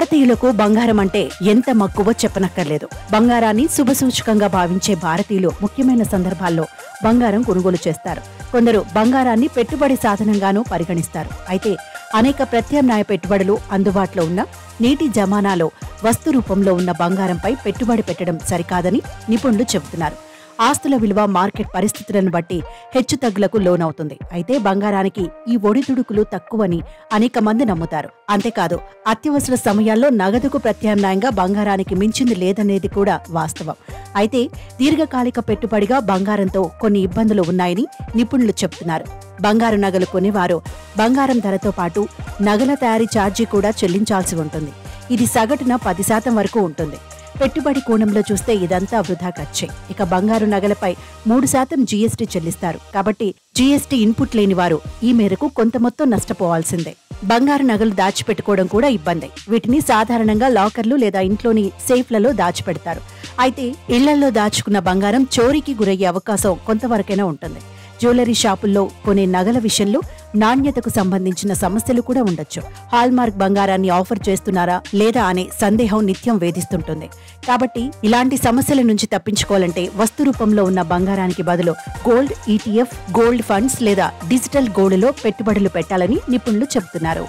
భారతీయులకు బంగారం అంటే ఎంత మక్కువో చెప్పనక్కర్లేదు. బంగారాన్ని శుభసూచకంగా భావించే భారతీయులు ముఖ్యమైన సందర్భాల్లో బంగారం కొనుగోలు చేస్తారు. కొందరు బంగారాన్ని పెట్టుబడి సాధనంగానూ పరిగణిస్తారు. అయితే అనేక ప్రత్యామ్నాయ పెట్టుబడులు అందుబాటులో ఉన్న నేటి జమానాలో వస్తు రూపంలో ఉన్న బంగారంపై పెట్టుబడి పెట్టడం సరికాదని నిపుణులు చెబుతున్నారు. ఆస్తుల విలువ మార్కెట్ పరిస్థితులను బట్టి హెచ్చుతగ్గులకు లోనవుతుంది. అయితే బంగారానికి ఈ ఒడిదుడుకులు తక్కువని అనేక మంది నమ్ముతారు. అంతేకాదు, అత్యవసర సమయాల్లో నగదుకు ప్రత్యామ్నాయంగా బంగారానికి మించింది లేదనేది కూడా వాస్తవం. అయితే దీర్ఘకాలిక పెట్టుబడిగా బంగారంతో కొన్ని ఇబ్బందులు ఉన్నాయని నిపుణులు చెబుతున్నారు. బంగారు నగలు కొనేవారు బంగారం ధరతో పాటు నగల తయారీ ఛార్జీ కూడా చెల్లించాల్సి ఉంటుంది. ఇది సగటున 10% వరకు ఉంటుంది. పెట్టుబడి కోణంలో చూస్తే ఇదంతా వృధా ఖర్చే. ఇక బంగారు నగలపై 3% జీఎస్టీ చెల్లిస్తారు. కాబట్టి జీఎస్టీ ఇన్పుట్ లేని వారు ఈ మేరకు కొంత మొత్తం నష్టపోవాల్సిందే. బంగారు నగలు దాచిపెట్టుకోవడం కూడా ఇబ్బందే. వీటిని సాధారణంగా లాకర్లు లేదా ఇంట్లోని సేఫ్లలో దాచిపెడతారు. అయితే ఇళ్లలో దాచుకున్న బంగారం చోరీకి గురయ్యే అవకాశం కొంతవరకైనా ఉంటుంది. జ్యువెలరీ షాపుల్లో కొనే నగల విషయంలో నాణ్యతకు సంబంధించిన సమస్యలు కూడా ఉండొచ్చు. హాల్మార్క్ బంగారాన్ని ఆఫర్ చేస్తున్నారా లేదా అనే సందేహం నిత్యం వేధిస్తుంటుంది. కాబట్టి ఇలాంటి సమస్యల నుంచి తప్పించుకోవాలంటే వస్తు రూపంలో ఉన్న బంగారానికి బదులు గోల్డ్ ఈటీఎఫ్, గోల్డ్ ఫండ్స్ లేదా డిజిటల్ గోల్డ్లో పెట్టుబడులు పెట్టాలని నిపుణులు చెబుతున్నారు.